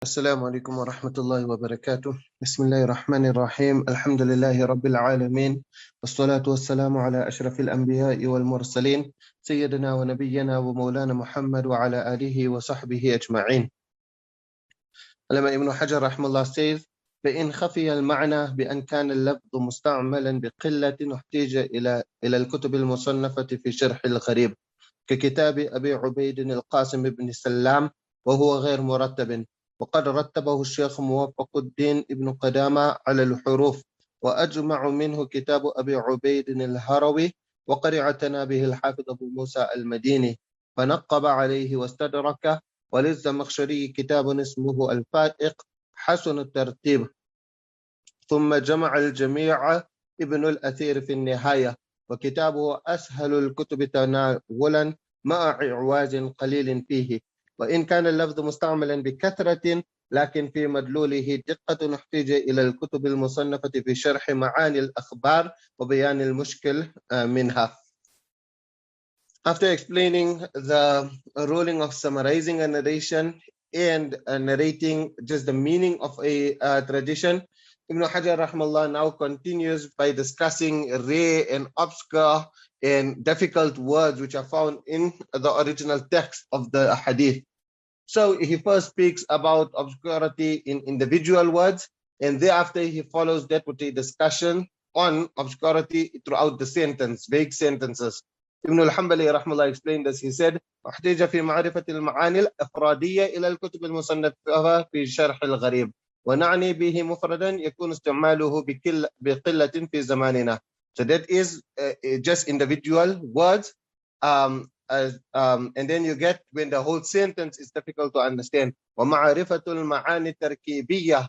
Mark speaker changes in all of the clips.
Speaker 1: السلام عليكم ورحمة الله وبركاته. بسم الله الرحمن الرحيم. الحمد لله رب العالمين، والصلاة والسلام على أشرف الأنبياء والمرسلين سيدنا ونبينا ومولانا محمد وعلى آله وصحبه أجمعين. لما ابن حجر رحمه الله says: فإن خفي المعنى بأن كان اللفظ مستعملا بقلة احتاج إلى الكتب المصنفة في شرح الغريب ككتاب أبي عبيد القاسم بن سلام وهو غير مرتب، وقد رتبه الشيخ موفق الدين ابن قدامة على الحروف، وأجمع منه كتاب أبي عبيد الهروي، وقد اعتنى به الحافظ أبو موسى المديني فنقب عليه واستدرك. وللزمخشري كتاب اسمه الفائق حسن الترتيب، ثم جمع الجميع ابن الأثير في النهاية، وكتابه أسهل الكتب تناولا مع إعواز قليل فيه، وإن كان اللفظ مستعملا بكثرة لكن في مدلوله دقة احتاج إلى الكتب المصنفة في شرح معاني الأخبار وبيان المشكل منها. After explaining the ruling of summarizing a narration and narrating just the meaning of a tradition, Ibn Hajar rahmallah now continues by discussing rare and obscure and difficult words which are found in the original text of the hadith. So he first speaks about obscurity in individual words, and thereafter he follows that with a discussion on obscurity throughout the sentence, vague sentences. Ibn al-Hanbali rahmallah explained this. He said: احتاج في معرفة المعاني الأفرادية إلى الكتب المصنفة في شرح الغريب، ونعني به مفردا يكون استعماله بقلة في زماننا. So that is just individual words, and then you get when the whole sentence is difficult to understand. ومعرفة المعاني التركيبية.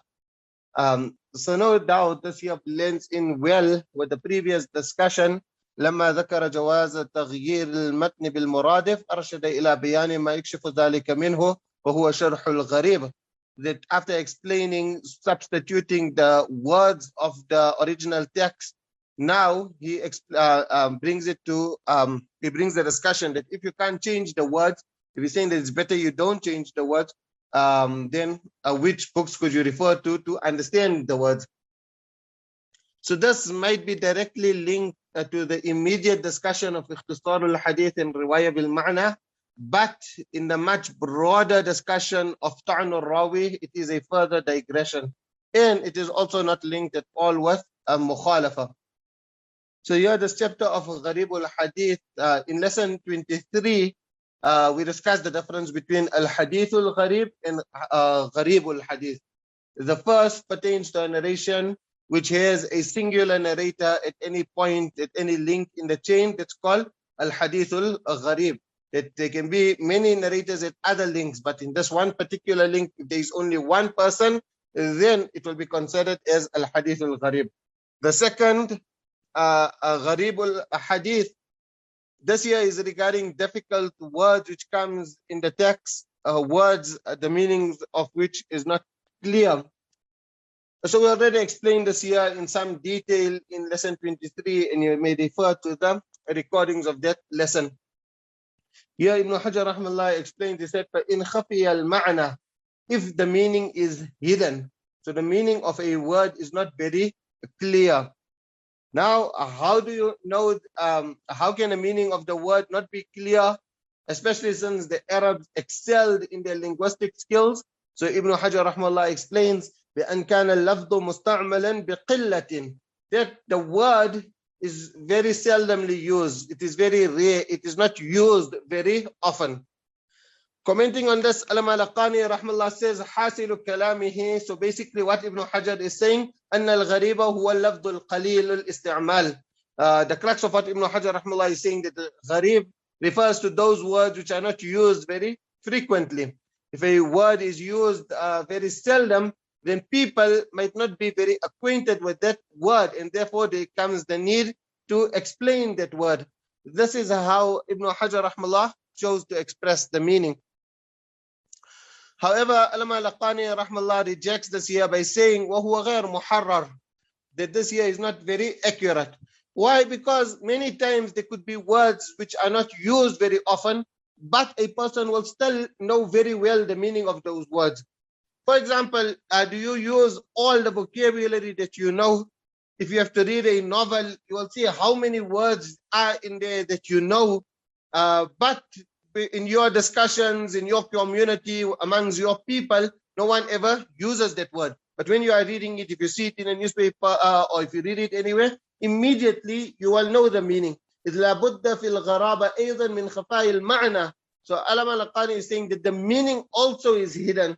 Speaker 1: So no doubt this here blends in well with the previous discussion. لما ذكر جواز تغيير المتن بالمرادف أرشد إلى بيان ما يكشف ذلك منه وهو شرح الغريب. That after explaining substituting the words of the original text, now he brings it to he brings the discussion that if you can't change the words, if you're saying that it's better you don't change the words, then which books could you refer to understand the words? So this might be directly linked to the immediate discussion of اختصار الحديث and رواية بالمعنى, but in the much broader discussion of طعن الراوي, it is a further digression, and it is also not linked at all with مخالفة. So here this chapter of Gharīb al-Ḥadīth, in lesson 23, we discussed the difference between Al-Ḥadīth al-Gharīb and Gharīb al-Ḥadīth. The first pertains to a narration which has a singular narrator at any point, at any link in the chain. That's called Al-Ḥadīth al-Gharīb. That there can be many narrators at other links, but in this one particular link, if there is only one person, then it will be considered as Al-Ḥadīth al-Gharīb. The second, Gharīb al-Ḥadīth, this here is regarding difficult words which comes in the text, words the meanings of which is not clear. So we already explained this here in some detail in lesson 23, and you may refer to the recordings of that lesson. Here Ibn Hajar rahmallah explained, he said, فَإِنْ خَفِيَ الْمَعْنَى, if the meaning is hidden, so the meaning of a word is not very clear. Now, how do you know, how can the meaning of the word not be clear, especially since the Arabs excelled in their linguistic skills? So Ibn Hajar rahmallah explains, بأن كان اللفظ مستعملا بقلة, that the word is very seldomly used. It is very rare. It is not used very often. Commenting on this, Al-Malaqani rahmallah says, حاصل كلامه. So basically what Ibn Hajar is saying, أن الغريب هو اللفظ القليل الاستعمال. The crux of what Ibn Hajar rahmallah is saying, that the gharib refers to those words which are not used very frequently. If a word is used very seldom, then people might not be very acquainted with that word, and therefore there comes the need to explain that word. This is how Ibn Hajar rahmallah chose to express the meaning. However, Al-Malaqani rahmallah rejects this here by saying وَهُوَ غَيْرُ مُحَرَّرٌ, that this here is not very accurate. Why? Because many times there could be words which are not used very often, but a person will still know very well the meaning of those words. For example, do you use all the vocabulary that you know? If you have to read a novel, you will see how many words are in there that you know. But in your discussions, in your community, amongst your people, no one ever uses that word. But when you are reading it, if you see it in a newspaper or if you read it anywhere, immediately you will know the meaning. إذ لابد في الغرابة أيضا من خفاء المعنى. So Allama Al-Qani is saying that the meaning also is hidden.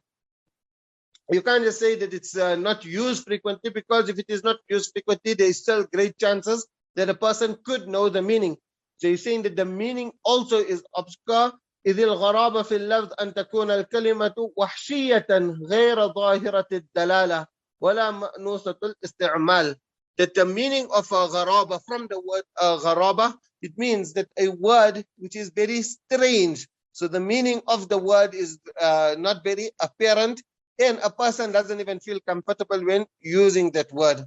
Speaker 1: You can't just say that it's not used frequently, because if it is not used frequently, there is still great chances that a person could know the meaning. So he's saying that the meaning also is obscure. إذ الغرابة في اللفظ أن تكون الكلمة وحشية غير ظاهرة الدلالة ولا مأنوسة الاستعمال. That the meaning of a gharaba, from the word gharaba, it means that a word which is very strange. So the meaning of the word is not very apparent, and a person doesn't even feel comfortable when using that word.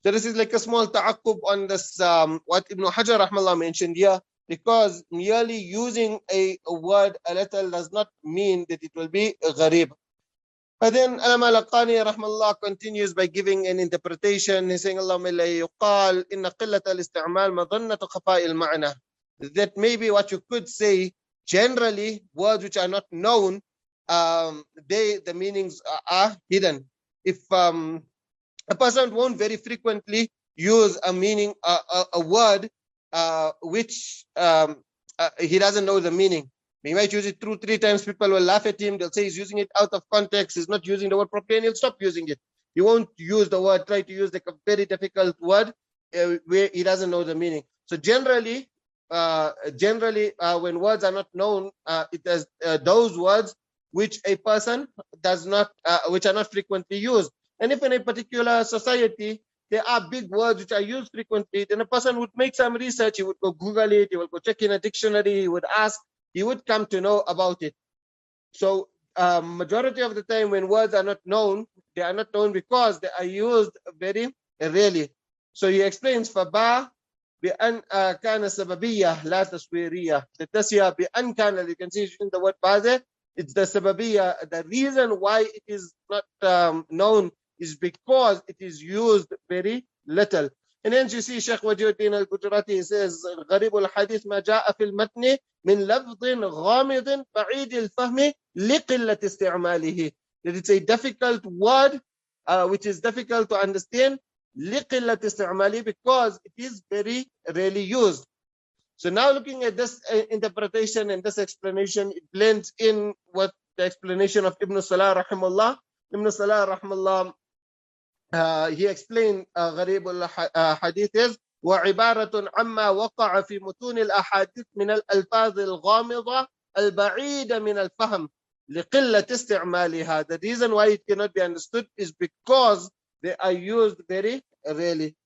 Speaker 1: So this is like a small ta'aqqub on this, what Ibn Hajar rahmallah mentioned here, because merely using a word a little does not mean that it will be gharib. But then Allama Al-Qani rahmallah continues by giving an interpretation. He's saying, Allahumma la yuqal inna qillat al-isti'mal madhannatu khafa'i al-ma'na. That maybe what you could say, generally, words which are not known, the meanings are hidden. If a person won't very frequently use a meaning, a word which he doesn't know the meaning. He might use it 2-3 times, people will laugh at him, they'll say he's using it out of context, he's not using the word properly, and he'll stop using it. He won't use the word, try to use like a very difficult word where he doesn't know the meaning. So generally, when words are not known, it is those words which a person does not, which are not frequently used. And if in a particular society, there are big words which are used frequently, then a person would make some research, he would go Google it, he would go check in a dictionary, he would ask, he would come to know about it. So majority of the time when words are not known, they are not known because they are used very rarely. So he explains, فَبَا بِأَنْ كَانَ سَبَبِيَّةً لَا تَسْوِيرِيَّةً. The tasya بِأَنْ كَانَ, you can see in the word ba there, it's the sababiyya. The reason why it is not known is because it is used very little. And then you see Shaykh Wajiuddin al-Gujarati says, Gharīb al-Ḥadīth مَا جَاءَ فِي الْمَتْنِ مِنْ لَفْظٍ غَامِضٍ بَعِيدِ الْفَهْمِ لِقِلَّةِ اسْتِعْمَالِهِ. That it's a difficult word, which is difficult to understand, لِقِلَّةِ اسْتِعْمَالِهِ, because it is very rarely used. So now looking at this interpretation and this explanation, it blends in with the explanation of Ibn Salah rahimahullah. Ibn Salah rahimahullah, he explained Gharīb al-Ḥadīth is وعبارة عما وقع في متون الأحاديث من الألفاظ الغامضة البعيدة من الفهم لقلة استعمالها. The reason why it cannot be understood is because they are used very rarely.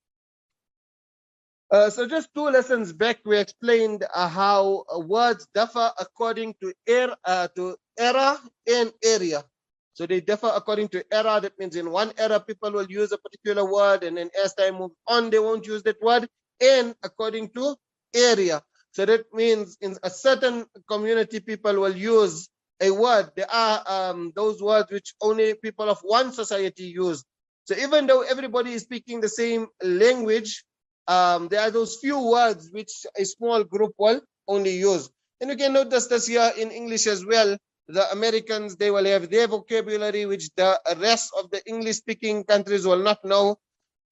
Speaker 1: So just 2 lessons back, we explained how words differ according to era and area. So they differ according to era. That means in one era, people will use a particular word, and then as time moves on, they won't use that word. And according to area. So that means in a certain community, people will use a word. There are those words which only people of one society use. So even though everybody is speaking the same language, there are those few words which a small group will only use. And you can notice this here in English as well. The Americans, they will have their vocabulary, which the rest of the English-speaking countries will not know.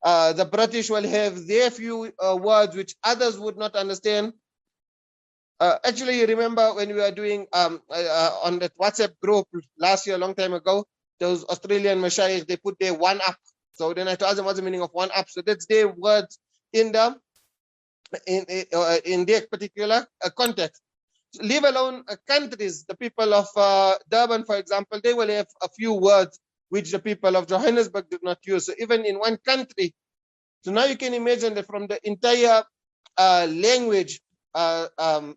Speaker 1: The British will have their few words which others would not understand. Actually, you remember when we were doing on that WhatsApp group last year, a long time ago, those Australian mashayikh, they put their one up. So then I told them what's the meaning of one up. So that's their words in their particular context. Leave alone countries, the people of Durban, for example, they will have a few words which the people of Johannesburg did not use. So even in one country. So now you can imagine that from the entire language, and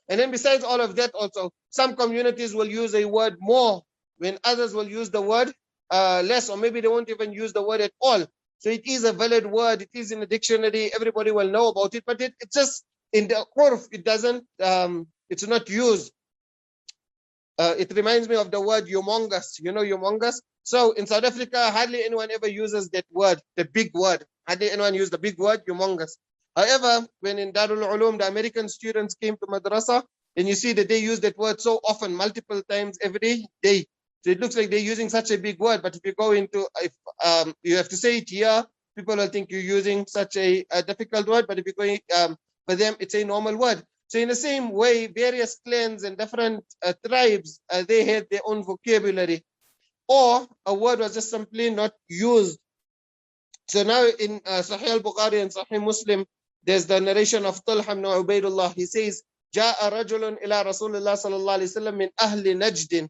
Speaker 1: then besides all of that also, some communities will use a word more when others will use the word less, or maybe they won't even use the word at all. So it is a valid word, it is in the dictionary, everybody will know about it, but it's just in the urf, it doesn't, it's not used. It reminds me of the word humongous. You know humongous? So in South Africa, hardly anyone ever uses that word, the big word. Hardly anyone uses the big word, humongous. However, when in Darul Ulum, the American students came to madrasa, and you see that they use that word so often, multiple times every day. So it looks like they're using such a big word. But if you go into, if you have to say it here, people will think you're using such a difficult word. But if you're going, for them, it's a normal word. So in the same way, various clans and different tribes, they had their own vocabulary. Or a word was just simply not used. So now in Sahih al-Bukhari and Sahih Muslim, there's the narration of Talha ibn Ubaidullah. He says, جاء رجل إلى رسول الله صلى الله عليه وسلم من أهل نجد.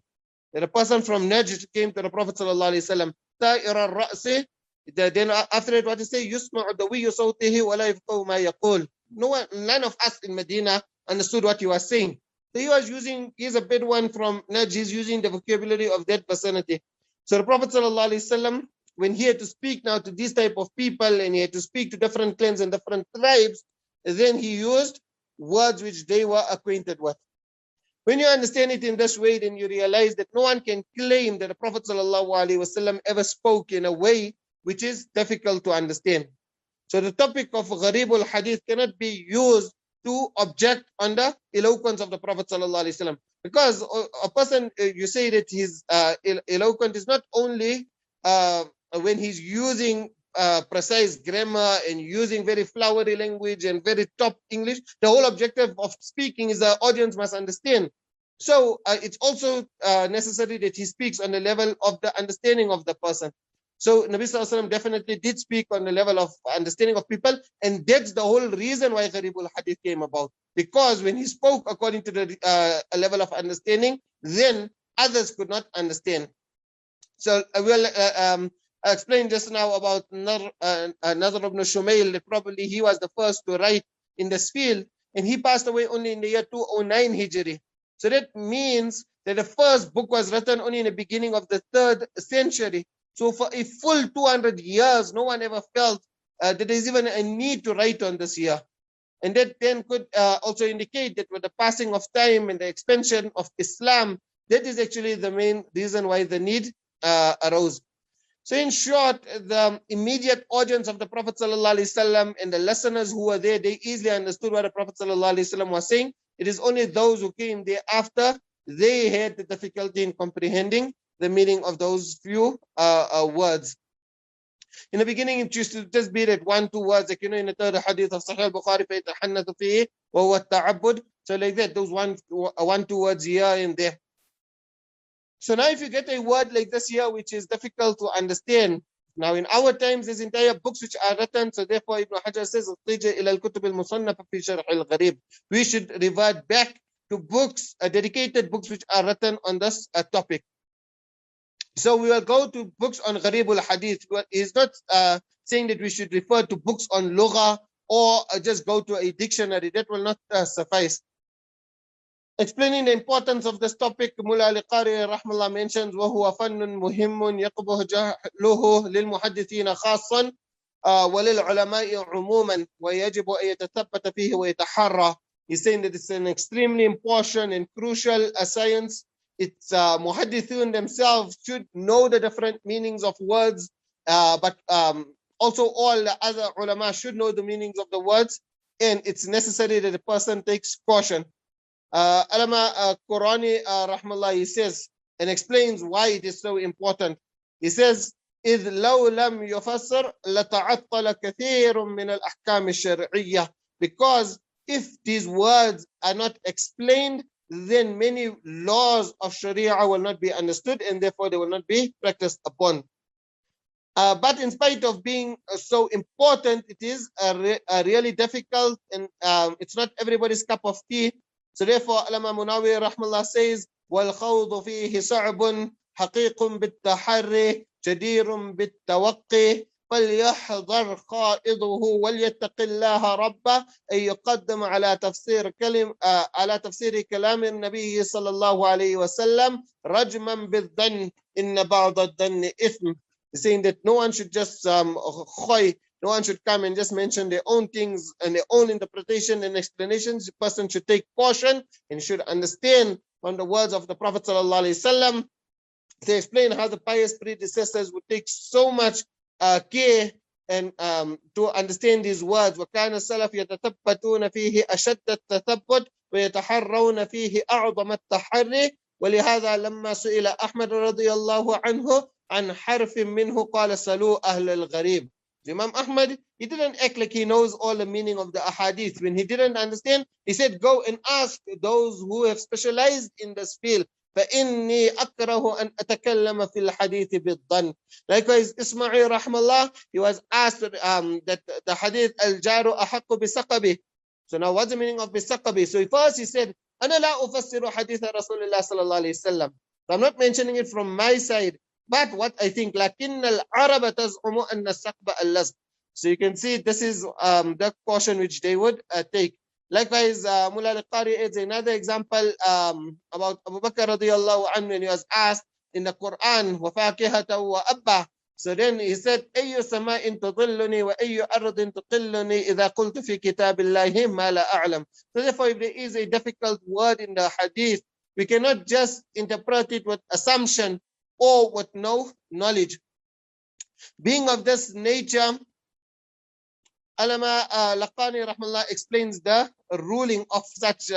Speaker 1: That a person from Najd came to the Prophet صلى الله عليه وسلم. طائر الرأس. Then after it, what he say? يسمع دوي صوته ولا يفقه ما يقول. None of us in Medina understood what he was saying. So he was using, he's a Bedouin from Najd, he's using the vocabulary of that vicinity. So the Prophet sallallahu alaihi wasallam, when he had to speak now to these type of people and he had to speak to different clans and different tribes, then he used words which they were acquainted with. When you understand it in this way, then you realize that no one can claim that the Prophet sallallahu alaihi wasallam ever spoke in a way which is difficult to understand. So the topic of Gharīb al-Ḥadīth cannot be used to object on the eloquence of the Prophet sallallahu alaihi wasallam, because a person, you say that he's eloquent is not only when he's using precise grammar and using very flowery language and very top English. The whole objective of speaking is the audience must understand. So it's also necessary that he speaks on the level of the understanding of the person. So Nabi Sallallahu Alaihi Wasallam definitely did speak on the level of understanding of people, and that's the whole reason why Gharīb al-Ḥadīth came about. Because when he spoke according to the level of understanding, then others could not understand. So I will explain just now about an-Naḍar ibn Shumayl, that probably he was the first to write in this field, and he passed away only in the year 209 Hijri. So that means that the first book was written only in the beginning of the 3rd century. So for a full 200 years, no one ever felt that there's even a need to write on this year. And that then could also indicate that with the passing of time and the expansion of Islam, that is actually the main reason why the need arose. So in short, the immediate audience of the Prophet ﷺ and the listeners who were there, they easily understood what the Prophet ﷺ was saying. It is only those who came thereafter, they had the difficulty in comprehending the meaning of those few words. In the beginning, it used to just be that 1-2 words, like in the 3rd hadith of Sahih al-Bukhari, فَيَتَحَنَّثُ فِيهِ وَهُوَ التَّعَبُّدُ. So like that, those 1-2 words here and there. So now if you get a word like this here, which is difficult to understand, now in our times, there's entire books which are written, so therefore Ibn Hajar says, إِلَى الْكُتُبِ الْمُصَنَّفَ فِي شَرْحِ الْغَرِيب. We should revert back to books, dedicated books which are written on this topic. So we will go to books on Gharīb al-Ḥadīth. He's not saying that we should refer to books on Lugha or just go to a dictionary. That will not suffice. Explaining the importance of this topic, Mullah al-Qari rahmallah mentions, وَهُوَ فَنٌ مُهِمٌ يَقْبُهُ جَهْلُهُ لِلْمُحَدِّثِينَ خَاصًا وَلِلْعُلَمَاءِ عُمُومًا وَيَجِبُ أَن يَتَثَبَّتَ فِيهِ وَيَتَحَرَّى. He's saying that it's an extremely important and crucial science. It's muhaddithun themselves should know the different meanings of words, but also all the other ulama should know the meanings of the words, and it's necessary that the person takes caution. Alama Qurani rahmallah, he says and explains why it is so important. He says, إِذْ لَوْ لَمْ يُفَسَّرْ لَتَعَطَّلَ كَثِيرٌ مِنَ الْأَحْكَامِ الشَّرْعِيَّةِ. Because if these words are not explained, then many laws of Sharia will not be understood, and therefore they will not be practiced upon. But in spite of being so important, it is really difficult, and it's not everybody's cup of tea. So therefore, Alama Munawi rahmallah says, وَالْخَوْضُ فِيهِ صَعْبٌ حَقِيقٌ بِالتَّحَرِّ جَدِيرٌ بِالتَّوَقِّ فليحذر قائده وليتق الله ربه أن يقدم على تفسير كلام النبي صلى الله عليه وسلم رجما بالظن إن بعض الظن إثم. He's saying that no one should just no one should come and just mention their own things and their own interpretation and explanations. The person should take caution and should understand from the words of the Prophet sallallahu alaihi wasallam to explain how the pious predecessors would take so much care and to understand these words. وَكَانَ السَّلَفُ يَتَثَبَّتُونَ فِيهِ أَشَدَّ التَّثَبُّتِ وَيَتَحَرَّوْنَ فِيهِ أَعْظَمَ التَّحَرِّي وَلِهَذَا لَمَّا سُئِلَ أحمد رضي الله عنه عن حرف منه قال سلوا أهل الغريب. Imam Ahmad, he didn't act like he knows all the meaning of the ahadith. When he didn't understand, he said, go and ask those who have specialized in this field. فَإِنِّي أَكْرَهُ أَنْ أَتَكَلَّمَ فِي الْحَدِيثِ بِالظَّنِّ. Likewise, Ismail rahmallah, he was asked that the hadith, al-jaru أَحَقُّ بِسَقَبِهِ. So now what's the meaning of بِسَقَبِهِ? So first he said, أَنَا لَا أُفَسِّرُ حَدِيثَ رَسُولِ اللَّهِ صَلَى اللَّهُ عَلَيْهِ وسلم. So I'm not mentioning it from my side, but what I think, لكن العرب تزعم أن السقب اللزق. So you can see this is the caution which they would take. Likewise, Mullah al-Qari adds another example about Abu Bakr radiyallahu anhu when he was asked in the Quran, وَفَاكِهَةً وَأَبَّةً. So then he said, أَيُّ سَمَاءٍ تُظِلُّنِي وَأَيُّ أَرْضٍ تُقِلُّنِي إِذَا قُلْتُ فِي كِتَابِ اللَّهِ مَا لَا أَعْلَمُ. So therefore, if there is a difficult word in the hadith, we cannot just interpret it with assumption or with no knowledge. Being of this nature, Alama Laqani rahmallah explains the ruling of such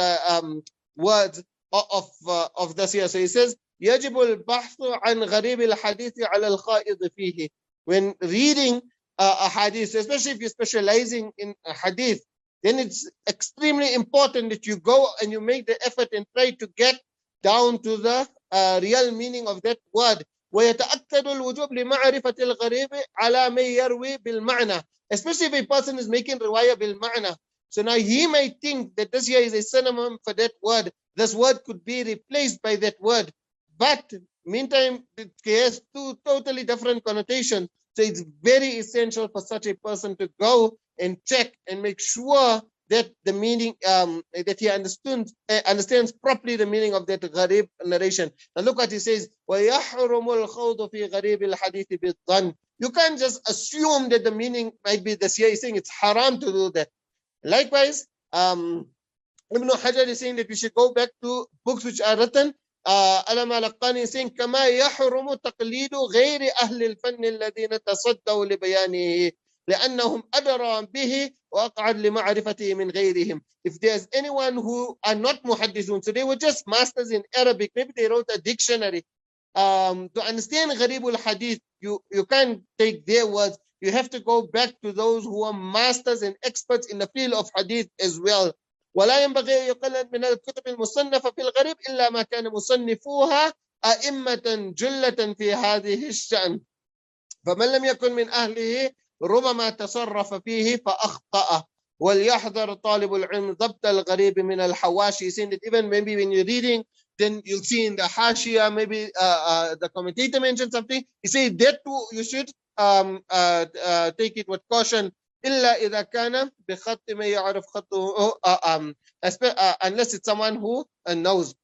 Speaker 1: words of this here. So he says, يجب البحث عن غريب الحديث على الخائض فيه. When reading a hadith, especially if you're specializing in a hadith, then it's extremely important that you go and you make the effort and try to get down to the real meaning of that word. ويتأكد الوجوب لمعرفة الغريب على من يروي بالمعنى. Especially if a person is making riwayah bil-ma'na. So now he might think that this here is a synonym for that word. This word could be replaced by that word. But meantime, it has two totally different connotations. So it's very essential for such a person to go and check and make sure that the meaning, that he understands properly the meaning of that Gharīb narration. And look what he says, وَيَحْرُمُ الْخَوْضُ فِي غَرِيبِ الْحَدِيثِ بِالظَّنِّ. You can't just assume that the meaning might be this here. He's saying it's haram to do that. Likewise, Ibn Hajar is saying that we should go back to books which are written. Alama al-Qani is saying, كَمَا يَحْرُمُ تَقْلِيدُ غَيْرِ أَهْلِ الْفَنِّ الَّذِينَ تَصَدَّوْا لِبَيَانِهِ لأنهم أدرى به وأقعد لمعرفته من غيرهم. If there's anyone who are not muhaddithun, so they were just masters in Arabic, maybe they wrote a dictionary. To understand Gharīb al-Hadith, you can't take their words. You have to go back to those who are masters and experts in the field of hadith as well. ولا ينبغي يقلد من الكتب المصنفة في الغريب إلا ما كان مصنفوها أئمة جلة في هذه الشأن. فمن لم يكن من أهله ربما تصرف فيه فأخطأ. وليحذر طالب العلم ضبط الغريب من الحواشي. Saying that even maybe when you're reading, then you'll see in the Hashia, maybe the commentator mentioned something. He says that too, you should take it with caution. إلا إذا كان بخط ما يعرف خطه unless it's someone who knows.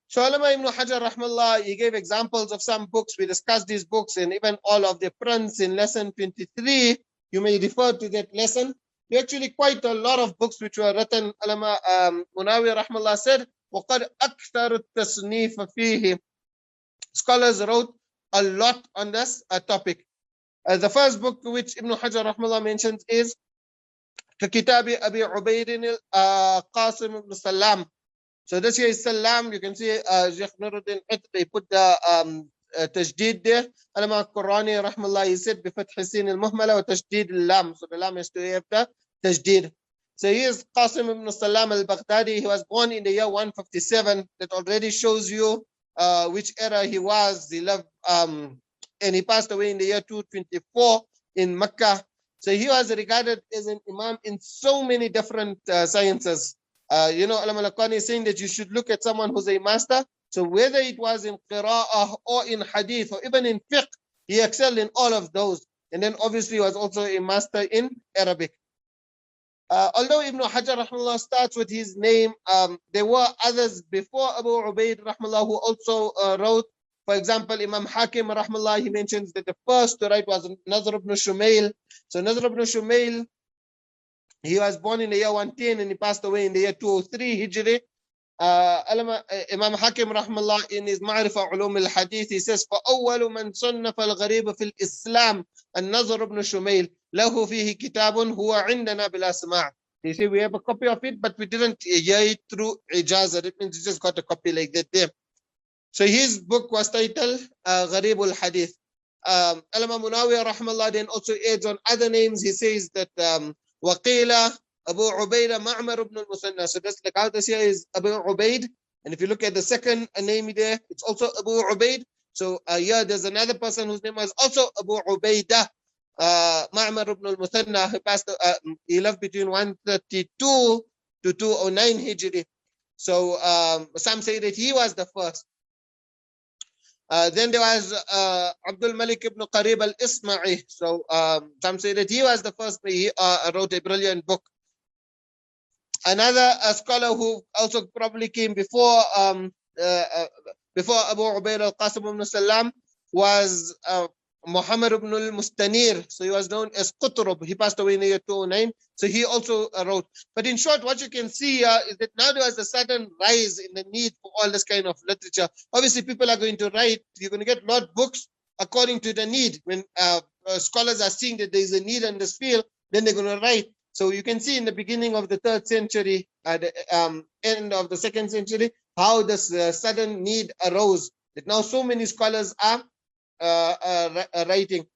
Speaker 1: So Ulama Ibn Hajar rahmallah, he gave examples of some books. We discussed these books and even all of the prints in lesson 23. You may refer to that lesson. There are actually quite a lot of books which were written. Ulama Munawi rahmallah said, وَقَدْ أَكْثَرُ التَّصْنِيفَ فِيهِ. Scholars wrote a lot on this topic. The first book which Ibn Hajar rahmallah mentions is Kitabi Abi Ubayd al-Qasim ibn Salam. So this here is Salam. You can see Sheikh Nuruddin they put the tajdeed there. Ulama Qurani rahmallah, he said بفتح السين المهملة وتشديد اللام. So the lam has to have the tajdeed. So he is Qasim ibn Salam al-Baghdadi. He was born in the year 157. That already shows you which era he was. He lived and he passed away in the year 224 in Mecca. So he was regarded as an imam in so many different sciences. Ulama al-Qani is saying that you should look at someone who's a master. So whether it was in qira'ah or in hadith or even in fiqh, he excelled in all of those. And then obviously he was also a master in Arabic. Although Ibn Hajar rahmallah starts with his name, there were others before Abu Ubayd rahmallah who also wrote. For example, Imam Hakim rahmallah, he mentions that the first to write was Nadhar ibn Shumail. So Nadhar ibn Shumail, he was born in the year 110 and he passed away in the year 203 Hijri. Imam Hakim rahmallah in his Ma'rifah Ulum al-Hadith, he says, فَأَوَّلُ مَنْ صَنَّفَ الْغَرِيبَ فِي الْإِسْلَامِ an-Naḍar ibn Shumayl له فيه كتاب هو عندنا بلا سماع. They say we have a copy of it, but we didn't hear it through Ijāzah. It means we just got a copy like that there. So his book was titled Gharīb al-Ḥadīth. Al-Imam Munawiyah rahmallah then also adds on other names. He says that Waqila Abu Ubaida Ma'mar ibn al-Musanna. So that's like how this here is Abu Ubaid. And if you look at the second name there, it's also Abu Ubaid. So yeah, there's another person whose name was also Abu Ubaidah Ma'mar ibn al-Musanna. He lived between 132 to 209 Hijri. So some say that he was the first. Then there was Abdul Malik ibn Gharīb al-Isma'i. So some say that he was the first. He wrote a brilliant book. Another scholar who also probably came before Abu Ubaid al-Qasim ibn Salam was Muhammad ibn al-Mustanir. So he was known as Qutrub. He passed away in the year 209. So he also wrote. But in short, what you can see here is that now there was a sudden rise in the need for all this kind of literature. Obviously, people are going to write. You're going to get a lot of books according to the need. When scholars are seeing that there is a need in this field, then they're going to write. So you can see in the beginning of the 3rd century, at the end of the 2nd century, how this sudden need arose. That now so many scholars are writing.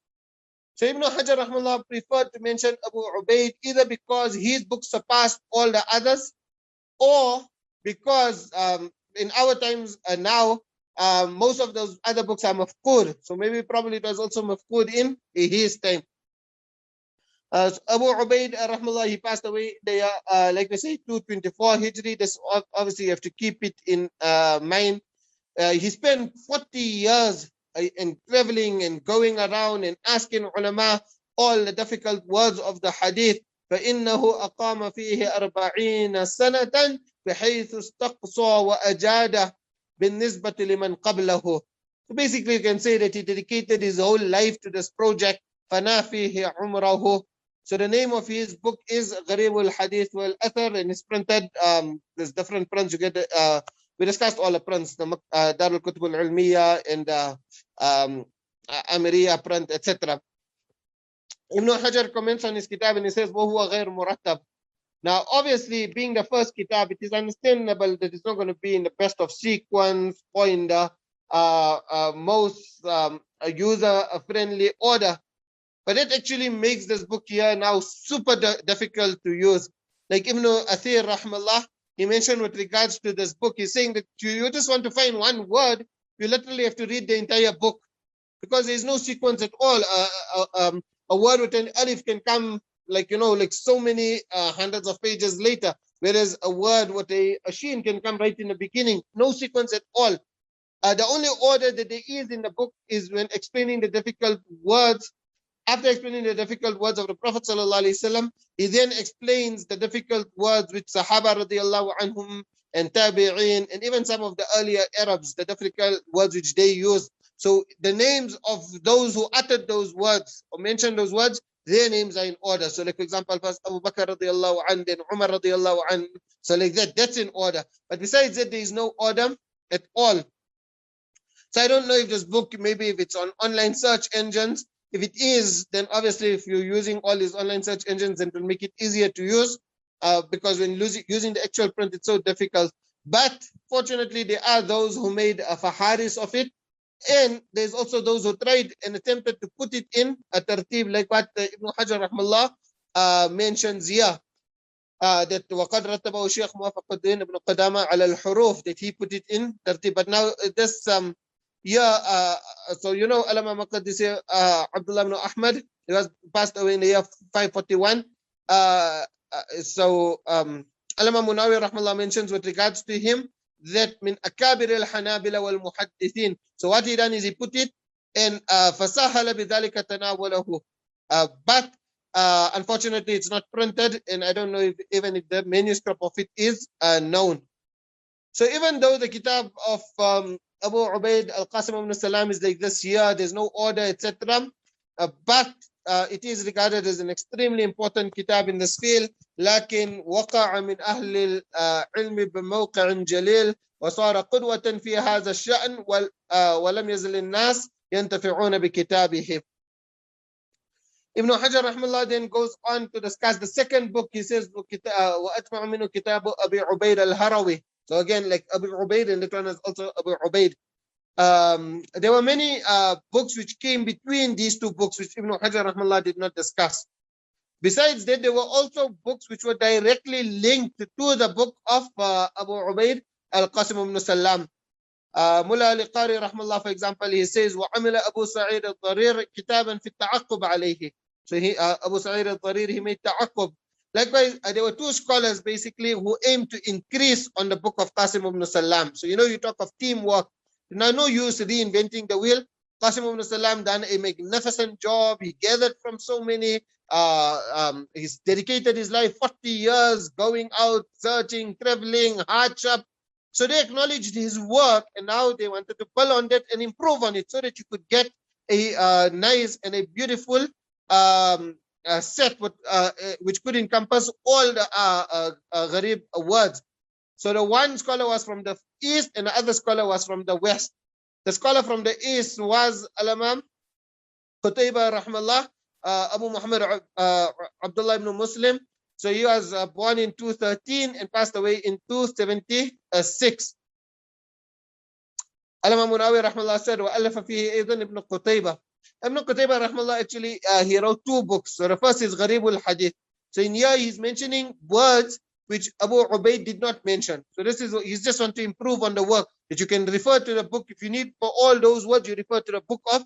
Speaker 1: So Ibn Hajar rahmallah preferred to mention Abu Ubaid either because his book surpassed all the others, or because in our times now most of those other books are mafqud. So maybe probably it was also mafqud in his time. Abu Ubaid rahmallah, he passed away there, like we say, 224 Hijri. This obviously you have to keep it in mind. He spent 40 years in traveling and going around and asking ulama all the difficult words of the hadith. فإنه أقام فيه 40 سنة بحيث استقصى وأجاد بالنسبة لمن قبله. So basically you can say that he dedicated his whole life to this project. فنا فيه عمره. So the name of his book is Gharīb al-Ḥadīth wal-Athar, and it's printed. There's different prints. You get we discussed all the prints, the Dar al-Kutub al-Ilmiya and Amiriya print, etc. Ibn Hajar comments on his kitab and he says, وَهُوَ غَيْرُ مُرَتَّبٍ. Now, obviously, being the first kitab, it is understandable that it's not going to be in the best of sequence or in the most user-friendly order. But it actually makes this book here now super difficult to use. Like Ibn Athir rahmallah, he mentioned with regards to this book, he's saying that you just want to find one word, you literally have to read the entire book, because there's no sequence at all. A word with an alif can come like so many hundreds of pages later, whereas a word with a sheen can come right in the beginning. No sequence at all. The only order that there is in the book is when explaining the difficult words. After explaining the difficult words of the Prophet ﷺ, he then explains the difficult words which Sahaba radiallahu anhum and Tabi'een and even some of the earlier Arabs, the difficult words which they used. So the names of those who uttered those words or mentioned those words, their names are in order. So like for example, first Abu Bakr radiallahu anhu, then Umar radiallahu anhu. So like that's in order. But besides that, there is no order at all. So I don't know if this book, maybe if it's on online search engines. If it is, then obviously if you're using all these online search engines, then it will make it easier to use, because when using the actual print, it's so difficult. But fortunately, there are those who made a faharis of it, and there's also those who tried and attempted to put it in a tartib, like what Ibn Hajar rahmallah mentions here, that وَقَدْ رَتَّبَهُ Shaykh Muwaffaq ad-Din ibn Qadama ala al-huruf, that he put it in tartib. But now this so Alama Maqdisi Abdullah ibn Ahmad, he was passed away in the year 541. So Alama Munawi rahmallah mentions with regards to him that min akabir al-Hanabila wal-Muhaddithin. So what he done is he put it in fasahala bidhalika tanawalahu. But unfortunately it's not printed, and I don't know if even if the manuscript of it is known. So even though the kitab of Abu Ubaid al-Qasim ibn Salam is like this here, there's no order, etc. But it is regarded as an extremely important kitab in this field. لكن وقع من أهل العلم بموقع جليل وصار قدوة في هذا الشأن ولم يزل الناس ينتفعون بكتابه. Ibn Hajar rahimahullah then goes on to discuss the second book. He says, وَأَجْمَعُ مِنْهُ كِتَابُ أَبِي عُبَيْدَ الْهَرَوِي. So again, like Abu Ubaid, and that one is also Abu Ubaid. There were many books which came between these two books, which Ibn Hajar rahimahullah did not discuss. Besides that, there were also books which were directly linked to the book of Abu Ubaid, Al-Qasim ibn Sallam. Mullah al-Qari rahimahullah, for example, he says, وَعَمِلَ أَبُو سَعِيدَ الضَّرِيرِ كِتَابًا فِي التَّعَقُّبِ عَلَيْهِ. So Abu Sa'id al-Dharir, he made ta'aqqub. Likewise, there were two scholars basically who aimed to increase on the book of Qasim ibn Sallam. So you talk of teamwork. Now, no use reinventing the wheel. Qasim ibn Sallam done a magnificent job. He gathered from so many. He's dedicated his life 40 years going out, searching, traveling, hardship. So they acknowledged his work, and now they wanted to build on that and improve on it so that you could get a nice and a beautiful set which could encompass all the Gharīb words. So the one scholar was from the east and the other scholar was from the west. The scholar from the east was Al-Imam Qutayba rahmallah, Abu Muhammad Abdullah ibn Muslim. So he was born in 213 and passed away in 276. Al-Imam Munawi rahmallah said, وَأَلَّفَ فِيهِ أَيْضًا ibn Qutayba. Ibn Qutayba rahmallah actually he wrote two books. So the first is Gharīb al-Ḥadīth. So in here he's mentioning words which Abu Ubaid did not mention. So this is he's just want to improve on the work, that you can refer to the book. If you need for all those words, you refer to the book of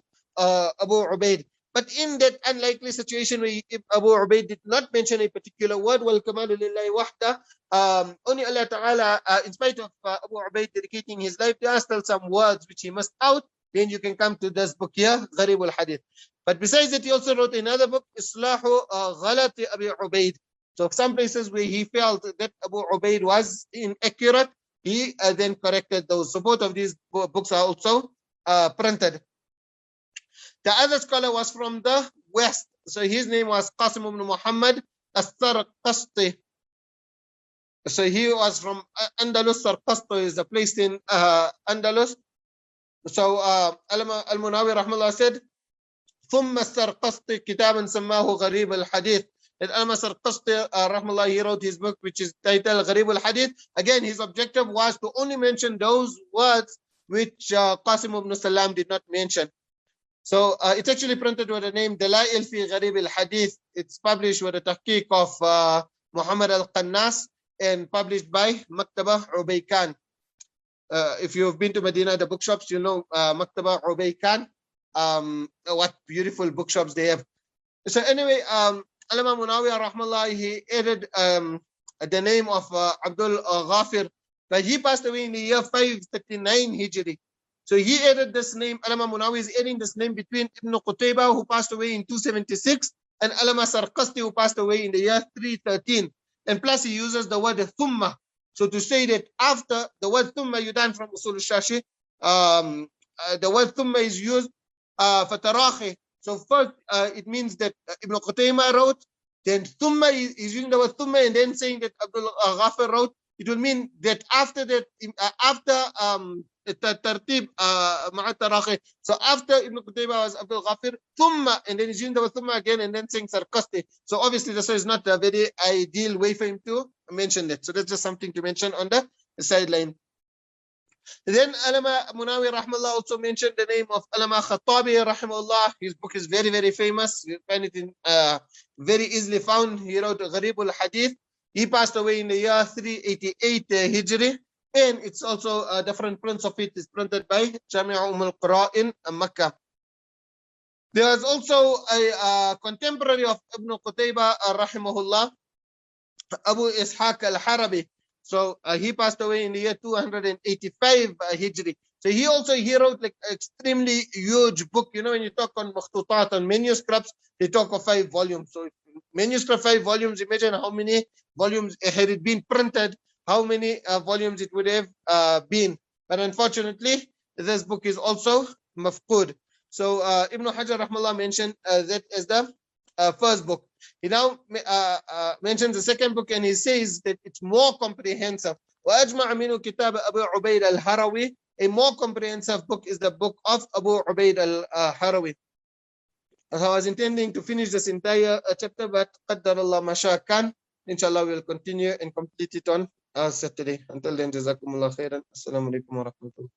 Speaker 1: Abu Ubaid. But in that unlikely situation where Abu Ubaid did not mention a particular word, wal kamalu lillahi wahda, only Allah Ta'ala, in spite of Abu Ubaid dedicating his life, there are still some words which he missed out. Then you can come to this book here, Gharīb al-Ḥadīth. But besides that, he also wrote another book, Islahu Ghalati Abi Ubaid. So some places where he felt that Abu Ubaid was inaccurate, he then corrected those. So both of these books are also printed. The other scholar was from the west. So his name was Qasim ibn Muhammad as-Sarqasti. So he was from Andalus. Sarqasti is a place in Andalus. So Al-Munawi rahmallah said, ثم السرقسطي كتابا سماه غريب الحديث. And Al-Sarqasti rahmallah, he wrote his book which is titled Gharīb al-Ḥadīth. Again, his objective was to only mention those words which Qasim ibn Sallam did not mention. So it's actually printed with the name Dalail fi Gharīb al-Ḥadīth. It's published with the tahqiq of Muhammad al-Qannas and published by Maktaba Ubaykan. If you've been to Medina, the bookshops, you know Maktaba Ubaykan. What beautiful bookshops they have. So anyway, Al-Imam Munawi rahmallah, he added the name of Abdul Ghafir, but he passed away in the year 539 Hijri. So he added this name. Al-Imam Munawi is adding this name between Ibn Qutayba, who passed away in 276, and Al-Imam Sarqasti, who passed away in the year 313. And plus he uses the word thumma. So to say that after the word thumma, you done from Usul al-Shashi, the word thumma is used for tarahi. So first it means that Ibn Qutayma wrote, then thumma is using the word thumma and then saying that Abdul Ghafir wrote. It will mean that after that, after tartib ma'a tarahi. So after Ibn Qutayba was Abdul Ghafir, thumma, and then he's using the word thumma again and then saying Sarqasti. So obviously this is not a very ideal way for him to mention that. So that's just something to mention on the sideline. Then Al-Imam Munawi rahmallah also mentioned the name of Al-Imam Khattabi rahmallah. His book is very, very famous. You find it in very easily found. He wrote Gharīb al-Ḥadīth. He passed away in the year 388 Hijri. And it's also different prints of it is printed by Jami'a al-Qura in Makkah. There was also a contemporary of Ibn Qutayba rahimahullah, Abu Ishaq al-Harabi. So he passed away in the year 285 Hijri. So he wrote like extremely huge book. You know, when you talk on makhtutat, on manuscripts, they talk of 5 volumes. So manuscript 5 volumes, imagine how many volumes had it been printed, how many volumes it would have been. But unfortunately, this book is also mafqud. So Ibn Hajar rahmallah mentioned that as the first book. He now mentions the second book, and he says that it's more comprehensive. وأجمع منه كتاب أبو عبيد الهروي. A more comprehensive book is the book of Abu Ubaid al-Harawi. I was intending to finish this entire chapter, but قدر الله ما شاء كان. Inshallah, we'll continue and complete it on Saturday. Until then, جزاكم الله خيرا. Assalamu alaikum wa rahmatullah.